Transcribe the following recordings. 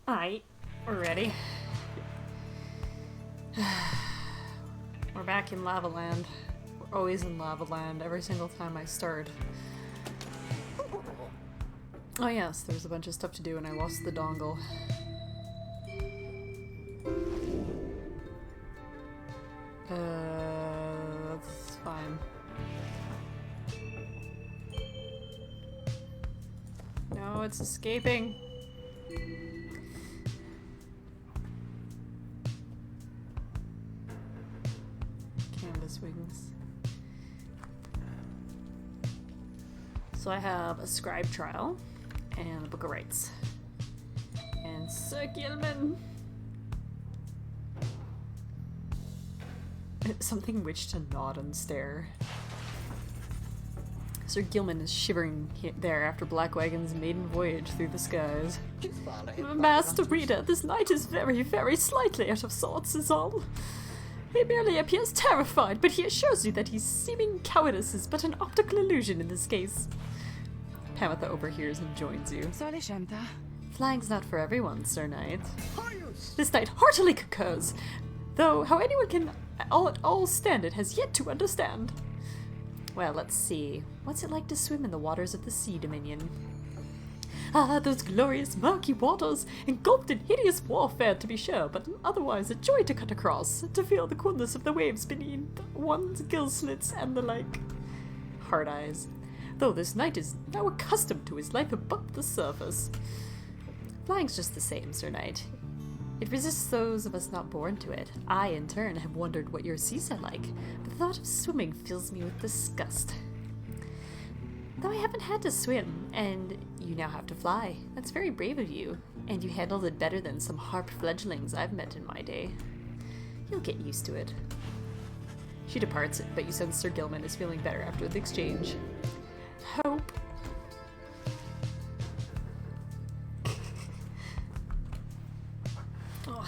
Alright, we're ready. We're back in Lava Land. We're always in Lava Land every single time I start. Oh yes, there's a bunch of stuff to do and I lost the dongle. That's fine. No, it's escaping. Canvas wings. So I have a scribe trial and a book of rights. And Sir Gilman! Something which to nod and stare. Sir Gilman is shivering there after Black Wagon's maiden voyage through the skies. Master Reader, this knight is very, very slightly out of sorts is all. He merely appears terrified, but he assures you that his seeming cowardice is but an optical illusion in this case. Pamitha overhears and joins you. Flying's not for everyone, Sir Knight. This knight heartily concurs, though how anyone can all stand it has yet to understand. Well, let's see. What's it like to swim in the waters of the Sea Dominion? Ah, those glorious murky waters, engulfed in hideous warfare to be sure, but otherwise a joy to cut across, to feel the coolness of the waves beneath one's gill slits and the like. Hard eyes. Though this knight is now accustomed to his life above the surface. Flying's just the same, Sir Knight. It resists those of us not born to it. I, in turn, have wondered what your seas are like, but the thought of swimming fills me with disgust. Though I haven't had to swim, and you now have to fly. That's very brave of you, and you handled it better than some harp fledglings I've met in my day. You'll get used to it. She departs, but you sense Sir Gilman is feeling better after the exchange. Hope. Oh,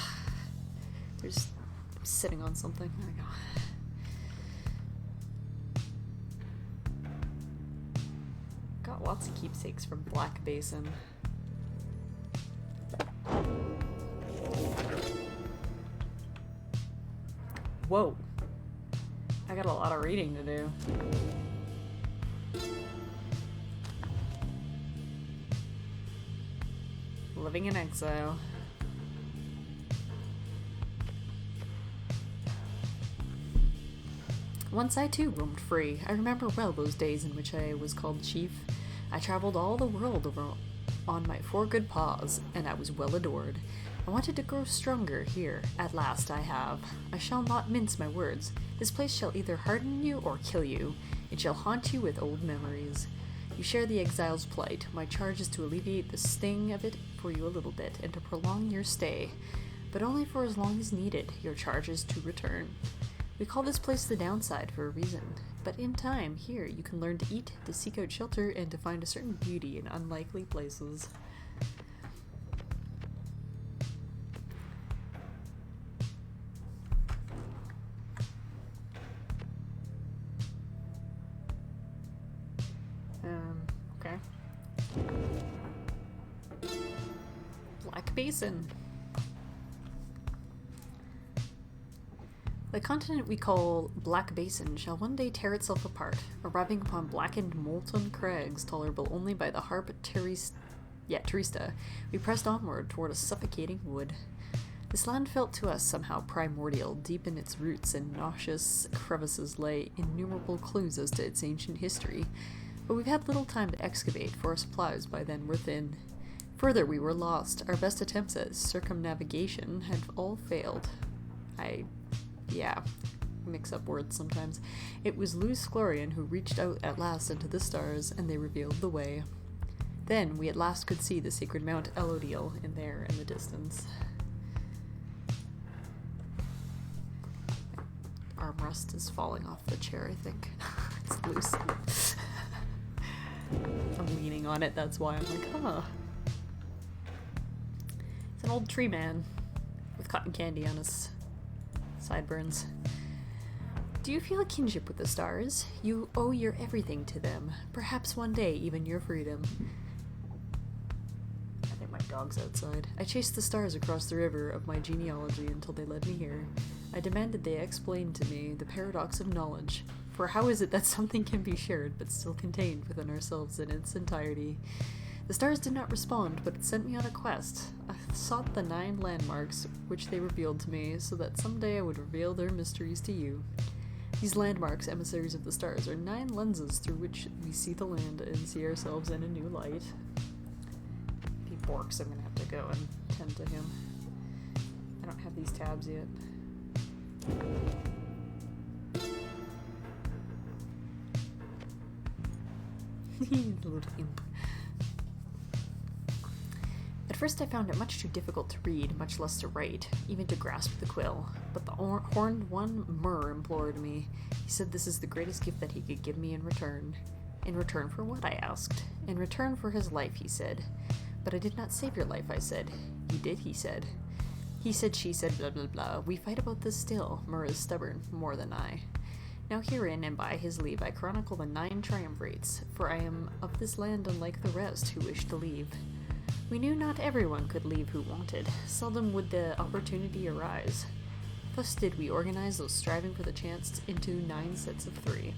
there's sitting on something. There we go. Got lots of keepsakes from Black Basin. Whoa. I got a lot of reading to do. Living in exile. Once I too roamed free. I remember well those days in which I was called chief. I traveled all the world over on my 4 good paws, and I was well adored. I wanted to grow stronger here. At last I have. I shall not mince my words. This place shall either harden you or kill you. It shall haunt you with old memories. You share the exile's plight. My charge is to alleviate the sting of it for you a little bit, and to prolong your stay. But only for as long as needed. Your charge is to return. We call this place the downside for a reason. But in time, here, you can learn to eat, to seek out shelter, and to find a certain beauty in unlikely places. Okay. Black Basin. The continent we call Black Basin shall one day tear itself apart, arriving upon blackened molten crags tolerable only by the harp Trista. We pressed onward toward a suffocating wood. This land felt to us somehow primordial. Deep in its roots and nauseous crevices lay innumerable clues as to its ancient history, but we've had little time to excavate, for our supplies by then were thin. Further, we were lost. Our best attempts at circumnavigation had all failed. Mix up words sometimes. It was Luz Glorian who reached out at last into the stars, and they revealed the way. Then we at last could see the sacred Mount Elodil in the distance. Armrest is falling off the chair, I think. It's loose. I'm leaning on it, that's why I'm like, huh. It's an old tree man with cotton candy on his sideburns. Do you feel a kinship with the stars? You owe your everything to them. Perhaps one day even your freedom. I think my dogs outside. I chased the stars across the river of my genealogy until they led me here. I demanded they explain to me the paradox of knowledge. For how is it that something can be shared but still contained within ourselves in its entirety? The stars did not respond, but it sent me on a quest. I sought the 9 landmarks, which they revealed to me, so that someday I would reveal their mysteries to you. These landmarks, emissaries of the stars, are 9 lenses through which we see the land and see ourselves in a new light. If he borks, I'm gonna have to go and tend to him. I don't have these tabs yet. Little imp. At first I found it much too difficult to read, much less to write, even to grasp the quill. But the horned one, Myrrh, implored me. He said this is the greatest gift that he could give me in return. In return for what? I asked. In return for his life, he said. But I did not save your life, I said. You did, he said. He said, she said, blah blah blah. We fight about this still. Myrrh is stubborn, more than I. Now herein, and by his leave, I chronicle the 9 triumvirates, for I am of this land unlike the rest who wish to leave. We knew not everyone could leave who wanted. Seldom would the opportunity arise. Thus did we organize those striving for the chance into 9 sets of 3.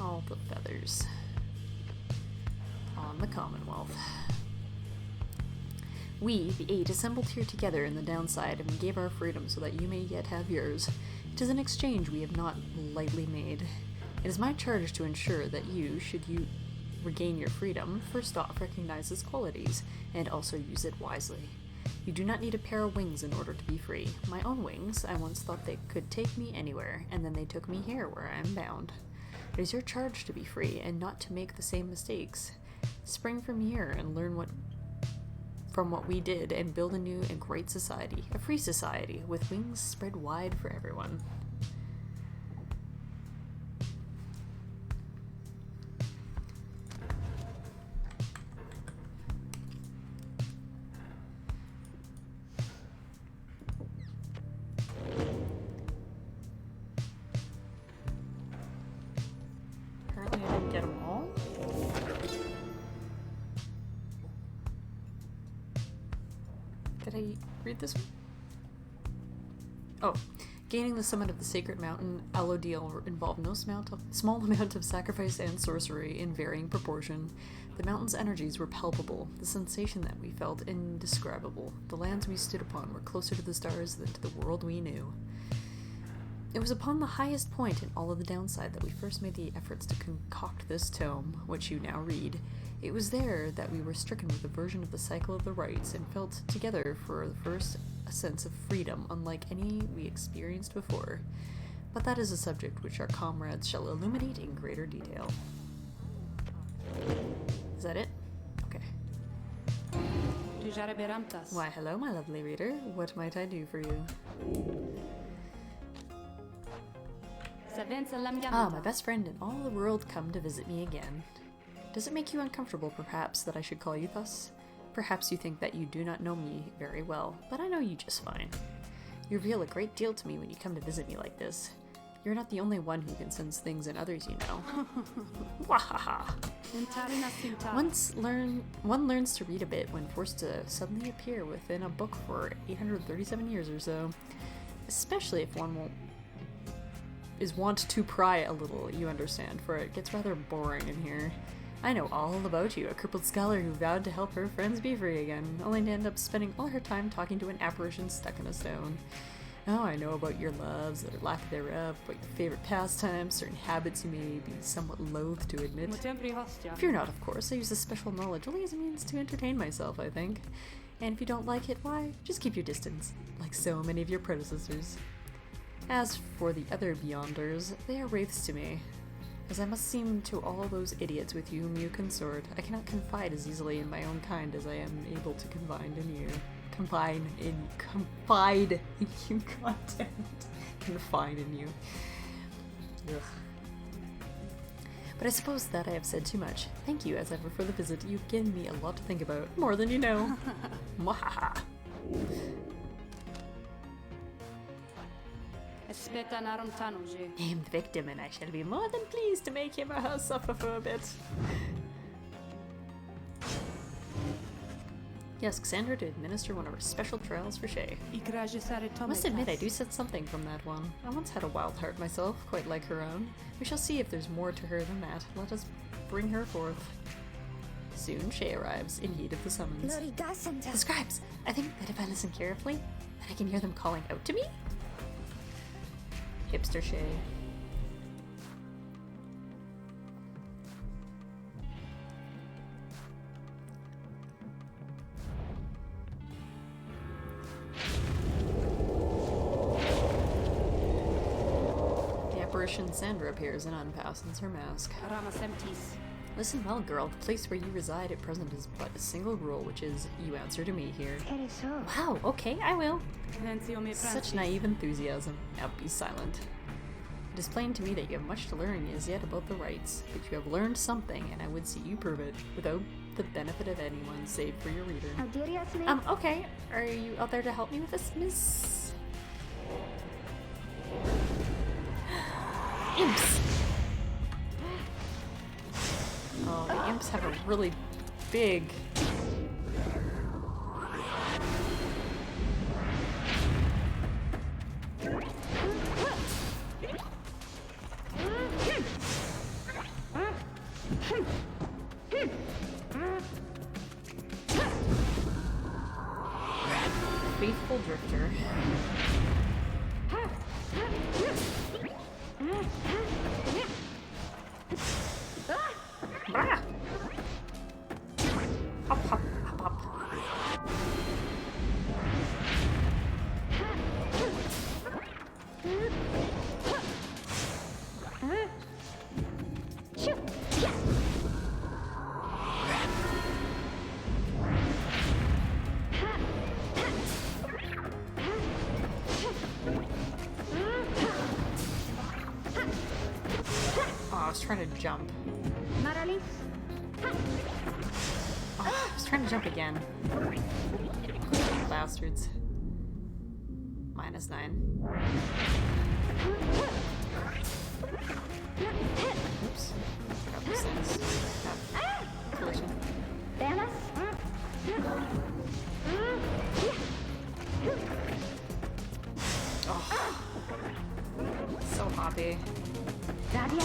All the feathers on the Commonwealth. We, the 8, assembled here together in the downside and gave our freedom so that you may yet have yours. It is an exchange we have not lightly made. It is my charge to ensure that you, should you regain your freedom, first off recognize its qualities, and also use it wisely. You do not need a pair of wings in order to be free. My own wings, I once thought they could take me anywhere, and then they took me here where I am bound. It is your charge to be free, and not to make the same mistakes. Spring from here and learn from what we did, and build a new and great society, a free society, with wings spread wide for everyone. Apparently I didn't get them all. Did I read this one? Oh. Gaining the summit of the sacred mountain, Alodil, involved no small amount of sacrifice and sorcery in varying proportion. The mountain's energies were palpable, the sensation that we felt indescribable. The lands we stood upon were closer to the stars than to the world we knew. It was upon the highest point in all of the downside that we first made the efforts to concoct this tome, which you now read. It was there that we were stricken with a version of the cycle of the rites and felt together for the first a sense of freedom unlike any we experienced before. But that is a subject which our comrades shall illuminate in greater detail. Is that it? Okay. Why, hello, my lovely reader. What might I do for you? Ah, my best friend in all the world come to visit me again. Does it make you uncomfortable, perhaps, that I should call you thus? Perhaps you think that you do not know me very well, but I know you just fine. You reveal a great deal to me when you come to visit me like this. You're not the only one who can sense things in others, you know. Wahaha! One learns to read a bit when forced to suddenly appear within a book for 837 years or so. Especially if one is wont to pry a little, you understand, for it gets rather boring in here. I know all about you, a crippled scholar who vowed to help her friends be free again, only to end up spending all her time talking to an apparition stuck in a stone. Oh, I know about your loves, or lack thereof, about your favorite pastimes, certain habits you may be somewhat loath to admit. Fear not, of course, I use this special knowledge only as a means to entertain myself, I think. And if you don't like it, why, just keep your distance, like so many of your predecessors. As for the other Beyonders, they are wraiths to me. As I must seem to all those idiots with whom you consort, I cannot confide as easily in my own kind as I am able to confide in you. Confide in you, content. Confide in you. Ugh. But I suppose that I have said too much. Thank you, as ever, for the visit. You've given me a lot to think about. More than you know. Mwahaha. Name the victim and I shall be more than pleased to make him or her suffer for a bit. Yes, Cassandra to administer one of her special trials for Shay. I must admit I do sense something from that one. I once had a wild heart myself, quite like her own. We shall see if there's more to her than that. Let us bring her forth. Soon Shay arrives, in heed of the summons. The scribes! I think that if I listen carefully, then I can hear them calling out to me? Hipster Shay. The apparition Sandra appears and unfastens her mask. Listen well, girl. The place where you reside at present is but a single rule, which is, you answer to me here. Wow, okay, I will. Such naive enthusiasm. Now be silent. It is plain to me that you have much to learn as yet about the rites, but you have learned something, and I would see you prove it, without the benefit of anyone, save for your reader. Okay. Are you out there to help me with this, miss? Imps! Oh, the imps have a really big... Faithful drifter. Ah! Hop, hop, hop, hop. Oh, I was trying to jump. Oh, I was trying to jump again. Bastards. -9. Oops. Got those things. Collision. Oh. So hoppy. Damn it.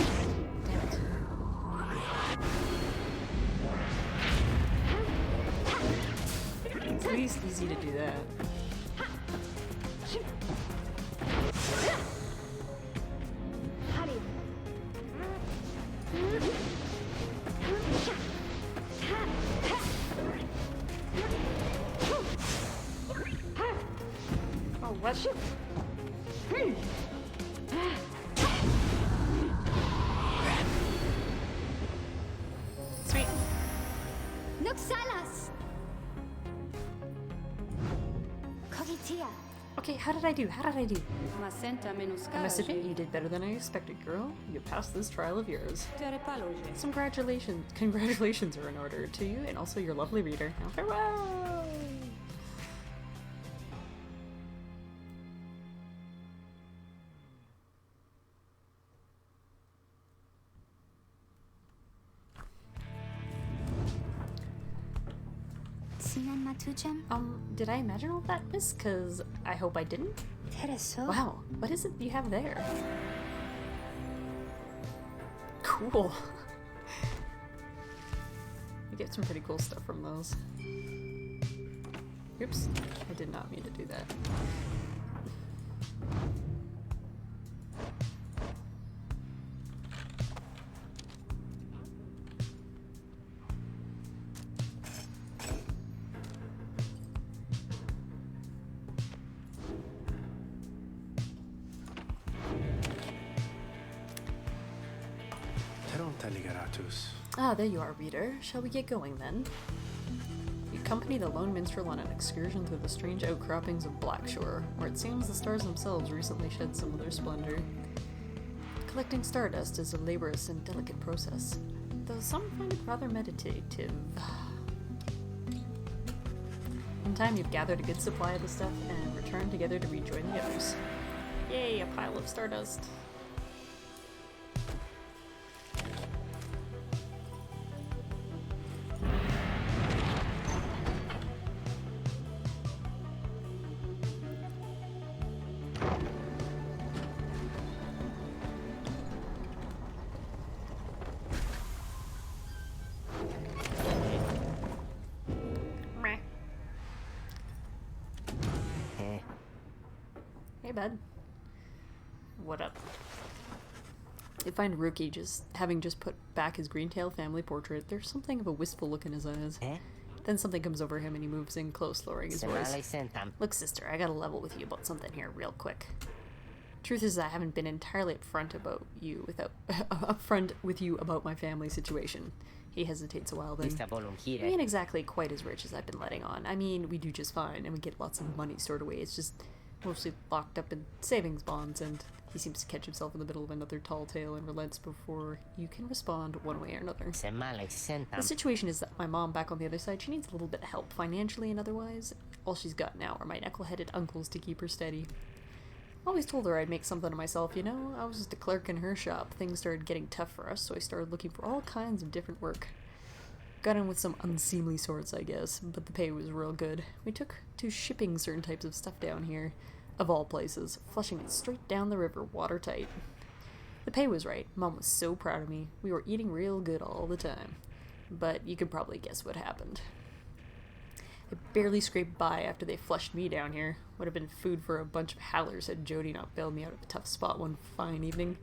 It's at least easy to do that. Oh, what? Sweet. Noxalas! Okay, how did I do? How did I do? I must admit you did better than I expected, girl. You passed this trial of yours. Some congratulations are in order to you and also your lovely reader. Now farewell! Did I imagine all that, miss? 'Cause I hope I didn't. Wow, what is it you have there? Cool. You get some pretty cool stuff from those. Oops, I did not mean to do that. Ah, there you are, reader. Shall we get going, then? You accompany the lone minstrel on an excursion through the strange outcroppings of Blackshore, where it seems the stars themselves recently shed some of their splendor. Collecting stardust is a laborious and delicate process, though some find it rather meditative. In time, you've gathered a good supply of the stuff and returned together to rejoin the others. Yay, a pile of stardust. Hey, bud. What up? I find Rookie having just put back his Greentail family portrait. There's something of a wistful look in his eyes. Then something comes over him and he moves in close, lowering his voice. Look, sister, I gotta level with you about something here real quick. Truth is, I haven't been entirely upfront with you about my family situation. He hesitates a while, then. We ain't exactly quite as rich as I've been letting on. I mean, we do just fine, and we get lots of money stored away. It's just mostly locked up in savings bonds, and he seems to catch himself in the middle of another tall tale and relents before you can respond one way or another. The situation is that my mom back on the other side, she needs a little bit of help financially and otherwise. All she's got now are my knuckle-headed uncles to keep her steady. Always told her I'd make something of myself, you know? I was just a clerk in her shop. Things started getting tough for us, so I started looking for all kinds of different work. Got in with some unseemly sorts, I guess, but the pay was real good. We took to shipping certain types of stuff down here, of all places, flushing it straight down the river, watertight. The pay was right. Mom was so proud of me. We were eating real good all the time. But you can probably guess what happened. I barely scraped by after they flushed me down here. Would have been food for a bunch of howlers had Jody not bailed me out of a tough spot one fine evening.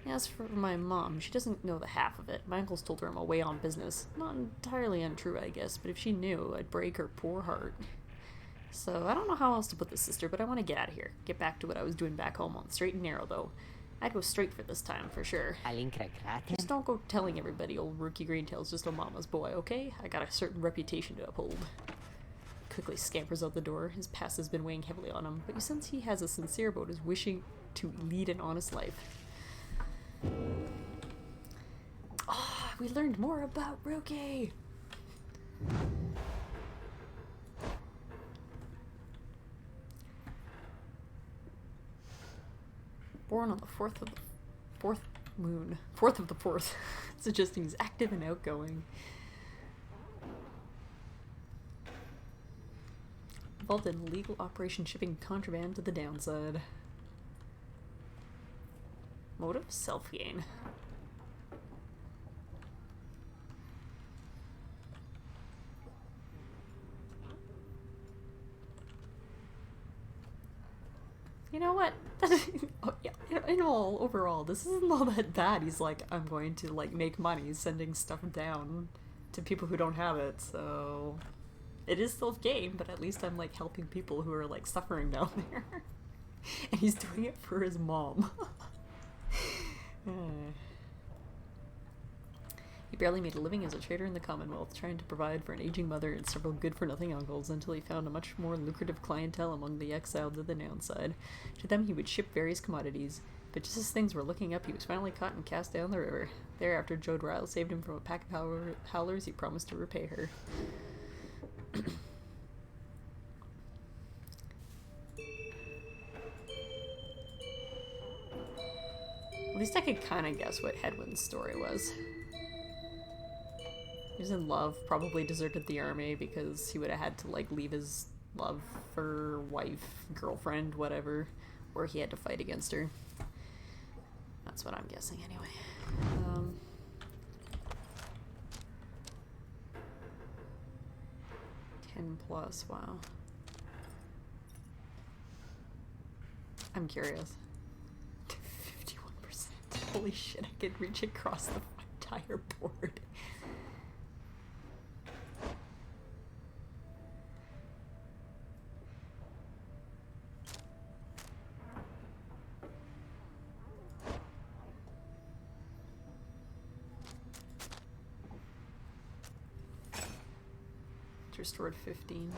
As for my mom, she doesn't know the half of it. My uncles told her I'm away on business. Not entirely untrue, I guess, but if she knew, I'd break her poor heart. So, I don't know how else to put this, sister, but I want to get out of here. Get back to what I was doing back home on the straight and narrow, though. I'd go straight for this time, for sure. Just don't go telling everybody old Rookie Greentail's just a mama's boy, okay? I got a certain reputation to uphold. Quickly scampers out the door. His past has been weighing heavily on him, but you sense he has a sincere about his wishing to lead an honest life. Ah, we learned more about Rookie! Born on the 4th of the 4th moon. 4th of the 4th. Suggesting he's active and outgoing. Involved in illegal operation shipping contraband to the downside. Motive? Self-gain. You know what? Oh, yeah, overall, this isn't all that bad. He's like, I'm going to, like, make money sending stuff down to people who don't have it, so... It is self-gain, but at least I'm, like, helping people who are, like, suffering down there. And he's doing it for his mom. He barely made a living as a trader in the Commonwealth, trying to provide for an aging mother and several good-for-nothing uncles until he found a much more lucrative clientele among the exiled to the downside. To them he would ship various commodities, but just as things were looking up, he was finally caught and cast down the river. Thereafter, Jode Ryle saved him from a pack of howlers. He promised to repay her. At least I could kind of guess what Hedwyn's story was. He was in love, probably deserted the army because he would have had to, like, leave his love for wife, girlfriend, whatever, or he had to fight against her. That's what I'm guessing anyway. 10 plus, wow. I'm curious. 51%. Holy shit, I could reach across the entire board. Restored 15.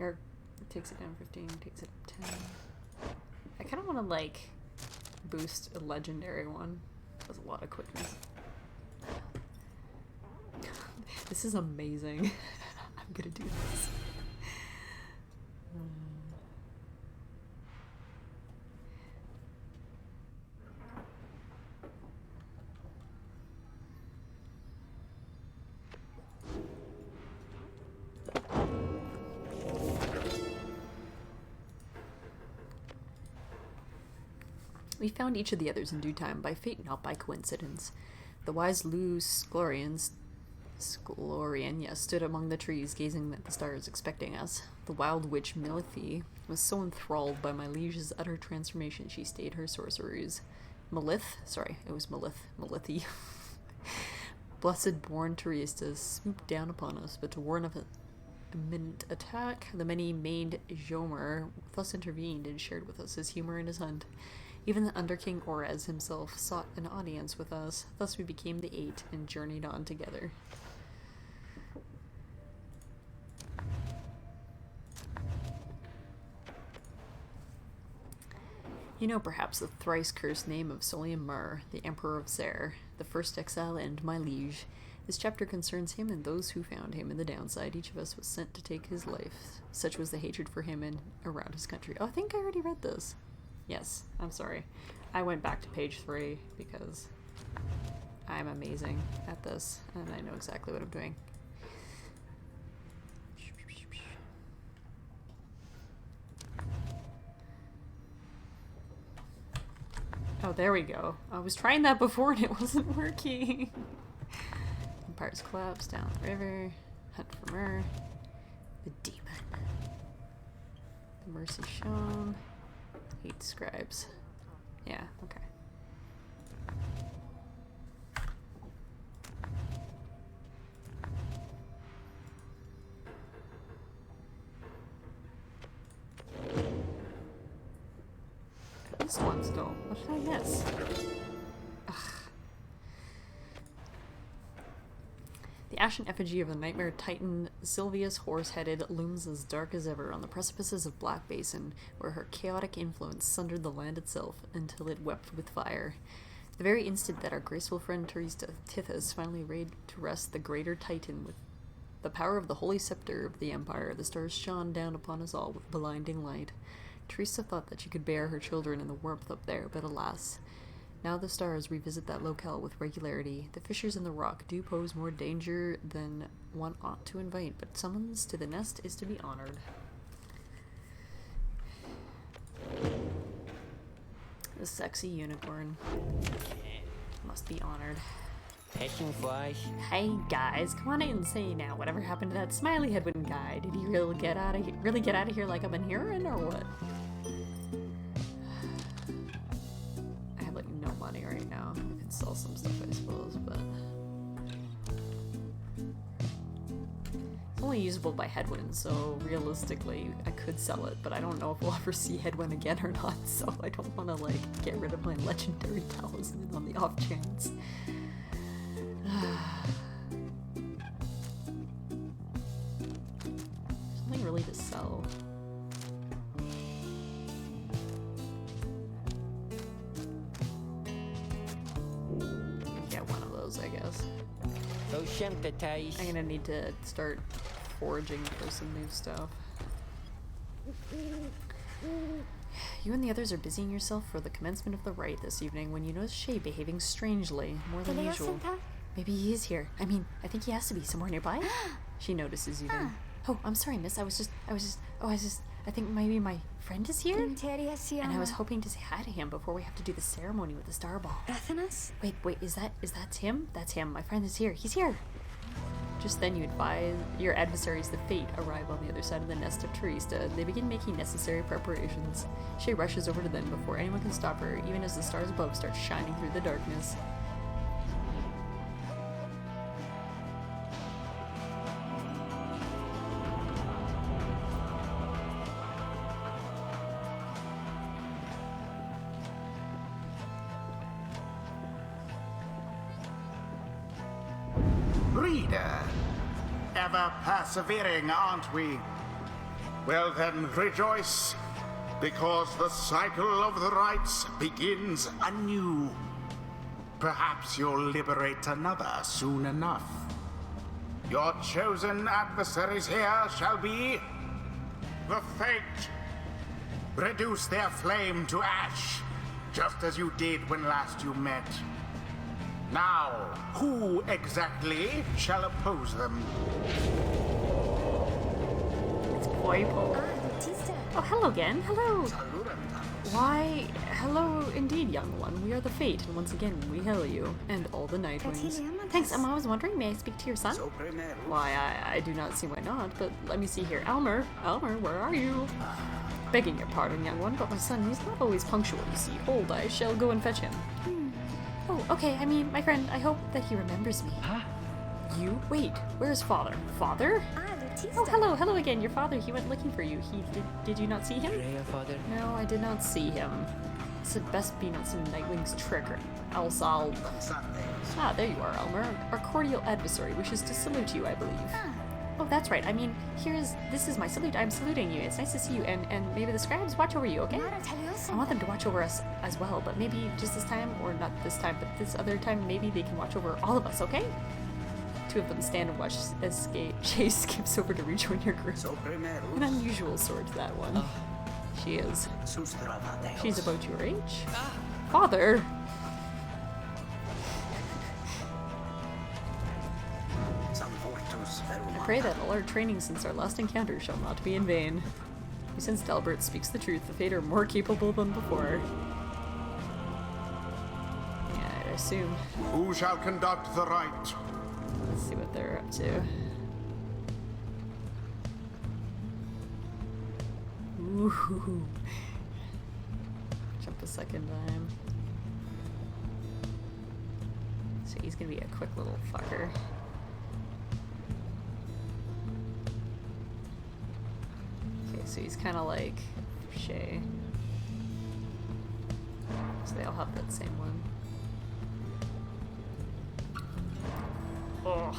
Or it takes it down 15, takes it up 10. I kind of want to, like, boost a legendary one. That's a lot of quickness. This is amazing. I'm gonna do this. We found each of the others in due time, by fate, not by coincidence. The wise Lou Sklorian, yes, stood among the trees, gazing at the stars, expecting us. The wild witch Milithy was so enthralled by my liege's utter transformation she stayed her sorceries. Milithy. Blessed born Teresa swooped down upon us, but to warn of an imminent attack, the many-maned Jomer thus intervened and shared with us his humor and his hunt. Even the Underking Orez himself sought an audience with us. Thus we became the 8 and journeyed on together. You know perhaps the thrice-cursed name of Solium Mur, the Emperor of Zer, the first exile and my liege. This chapter concerns him and those who found him in the downside. Each of us was sent to take his life. Such was the hatred for him and around his country. Oh, I think I already read this. Yes, I'm sorry. I went back to page 3 because I'm amazing at this and I know exactly what I'm doing. Oh, there we go. I was trying that before and it wasn't working. Empire's collapse, down the river, hunt for Mur, the demon, the mercy shown, 8 scribes. Yeah, okay. This one still. What did I miss? Ugh. The ashen effigy of the nightmare titan Sylvius Horse-Headed looms as dark as ever on the precipices of Black Basin, where her chaotic influence sundered the land itself until it wept with fire. The very instant that our graceful friend Teresa Tithys finally laid to rest the greater titan with the power of the holy scepter of the empire, the stars shone down upon us all with blinding light. Teresa thought that she could bear her children in the warmth up there, but alas, now the stars revisit that locale with regularity. The fissures in the rock do pose more danger than one ought to invite, but summons to the nest is to be honored. The sexy unicorn must be honored. Hey guys, come on in and say now, whatever happened to that smiley Hedwyn guy? Did he really get out of here like I've been hearing, or what? I have like no money right now. I could sell some stuff, I suppose, but it's only usable by Hedwyn, so realistically I could sell it, but I don't know if we'll ever see Hedwyn again or not, so I don't want to like get rid of my legendary talisman on the off chance. Something really to sell. Get one of those, I guess. I'm gonna need to start foraging for some new stuff. You and the others are busying yourself for the commencement of the rite this evening when you notice Shay behaving strangely, more than usual. Maybe he is here. I mean, I think he has to be somewhere nearby. She notices you then. Oh, I'm sorry, miss. I think maybe my friend is here? And I was hoping to say hi to him before we have to do the ceremony with the star ball. Wait, is that him? That's him. My friend is here. He's here. Just then you advise your adversaries, the Fate, arrive on the other side of the nest of Teresa. They begin making necessary preparations. Shay rushes over to them before anyone can stop her, even as the stars above start shining through the darkness. Reader, ever persevering, aren't we? Well then, rejoice, because the cycle of the rites begins anew. Perhaps you'll liberate another soon enough. Your chosen adversaries here shall be the Fate. Reduce their flame to ash, just as you did when last you met. Now, who exactly shall oppose them? It's Boy. Oh, hello again. Hello. Why, hello indeed, young one. We are the Fate, and once again we hail you, and all the Nightwings. Thanks, I was wondering, may I speak to your son? Why, I do not see why not, but let me see here. Elmer, where are you? Begging your pardon, young one, but my son, he's not always punctual, you see. Hold, I shall go and fetch him. Oh, okay, I mean, my friend, I hope that he remembers me. Huh? You? Wait, where's father? Father? Oh, hello again, your father, he went looking for you. Did you not see him? Father? No, I did not see him. This had best be not some Nightwing's trick, or else I'll... Ah, there you are, Elmer. Our cordial adversary wishes to salute you, I believe. Oh, that's right. I mean, this is my salute. I'm saluting you. It's nice to see you, and maybe the scribes watch over you, okay? I want them to watch over us as well, but maybe just this time, or not this time, but this other time, maybe they can watch over all of us, okay? Two of them stand and watch as Chase skips over to rejoin your group. An unusual sort, that one. She is. She's about your age. Father! I pray that all our training since our last encounter shall not be in vain. Since Delbert speaks the truth, the Fate are more capable than before. Yeah, I assume. Who shall conduct the rite? Let's see what they're up to. Ooh. Jump a second time. So he's gonna be a quick little fucker. Okay, so he's kind of like Shay. So they all have that same one. Oh,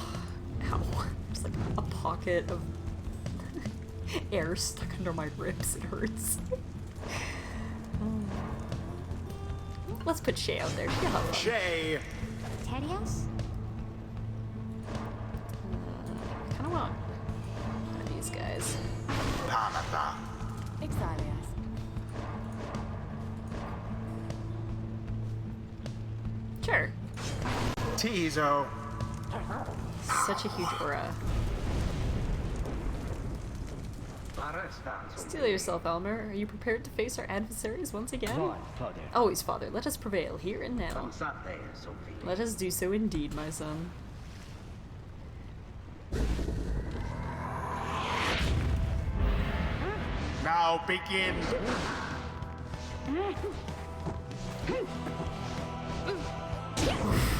ow. Just like a pocket of air stuck under my ribs. It hurts. Let's put Shay out there. She'll have fun. Shay! Terios? I kind of want one of these guys. Panatha. Exalias. Sure. Tizo. Such a huge aura. Steel yourself, Elmer. Are you prepared to face our adversaries once again? Father. Always, Father. Let us prevail, here and now. Let us do so indeed, my son. Now begin.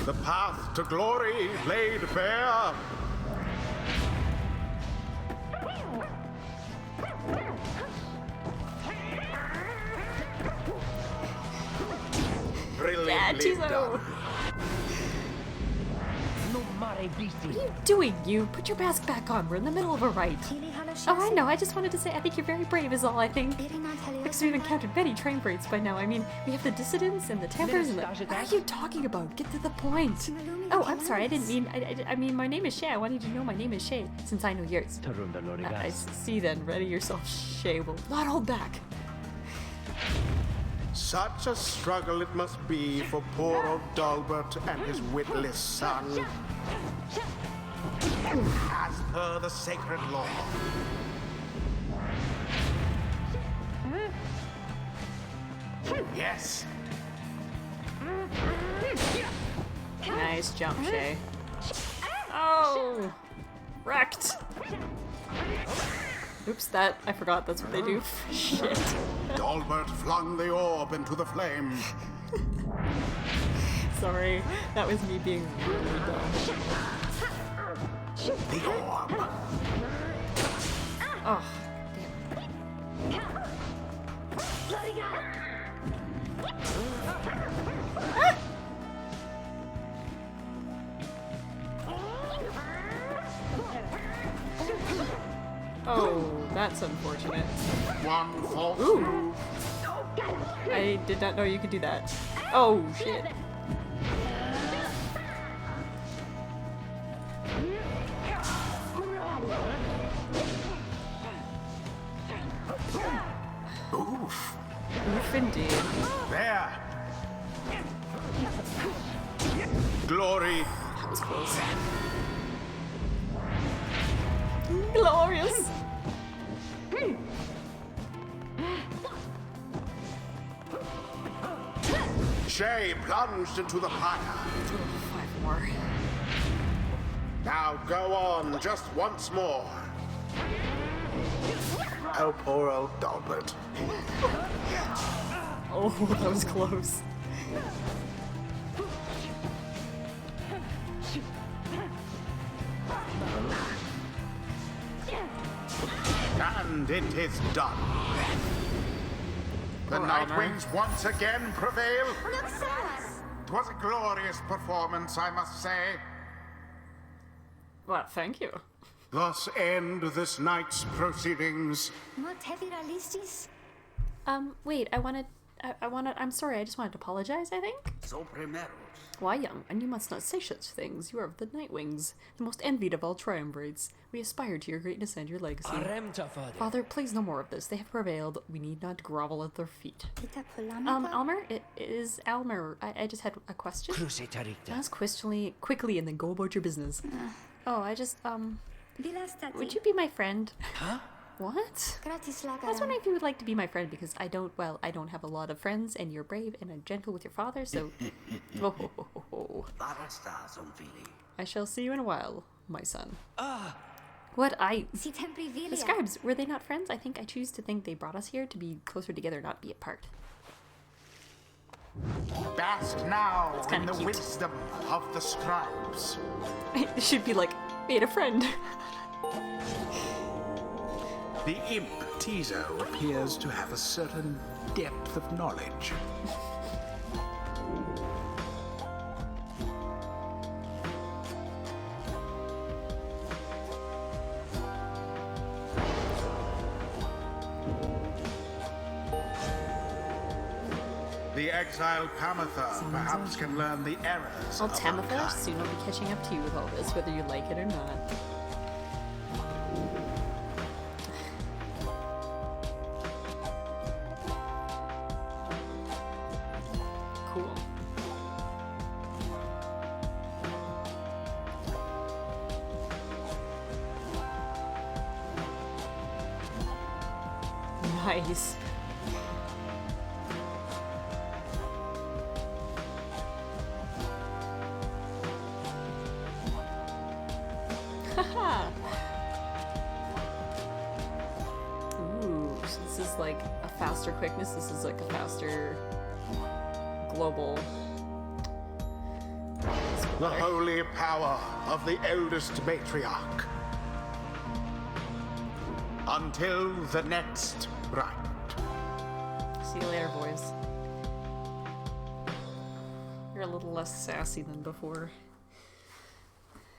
The path to glory laid bare. Brilliantly done. What are you doing, you? Put your mask back on. We're in the middle of a rite. Oh, I know. I just wanted to say I think you're very brave is all, I think. Because we've encountered many train breaks by now. I mean, we have the dissidents and the tampers and the... What are you talking about? Get to the point. Oh, I'm sorry. I didn't mean... I mean, my name is Shay. I wanted you to know my name is Shay, since I know yours. I see then. Ready yourself, Shay. Will not hold back. Such a struggle it must be for poor old Dalbert and his witless son. As per the sacred law. Yes. Nice jump, Shay. Oh! Wrecked! Oops, I forgot that's what they do. Shit. Dalbert flung the orb into the flame. Sorry, that was me being really dumb. The orb. Oh, oh, that's unfortunate. One false Ooh. move. I did not know you could do that. Oh, shit. Oof. Oof indeed. There. Glory. That was close. Glorious! Shay plunged into the pyre. 5 more. Now go on, just once more. Oh, poor old Dalbert. Oh, that was close. And it is done. The Poor Night Armor. Wings once again prevail. Look, Saras! 'Twas a glorious performance, I must say. Well, thank you. Thus end this night's proceedings. Not heavy realistis? Wait, I'm sorry, I just wanted to apologize, I think? So primero. Why, young, and you must not say such things. You are of the Night Wings, the most envied of all triumvirates. We aspire to your greatness and your legacy. Father, please no more of this. They have prevailed. We need not grovel at their feet. Almer? It is Almer. I just had a question. Ask quickly and then go about your business. Would you be my friend? Huh? What? I was wondering if you would like to be my friend because I don't have a lot of friends and you're brave and gentle with your father, so... I shall see you in a while, my son. What? The scribes, were they not friends? I choose to think they brought us here to be closer together, not be apart. Bask now in kinda the cute. wisdom of the scribes. It should be like, made a friend. The imp Tizo appears to have a certain depth of knowledge. The exiled Kamatha perhaps can learn the errors Well, of Tamatha, mankind. soon I'll be catching up to you with all this, whether you like it or not. Cool. Nice. Haha. Ooh, so this is like a faster quickness. This is like a faster global. The holy power of the eldest matriarch. Until the next rite. See you later, boys. You're a little less sassy than before.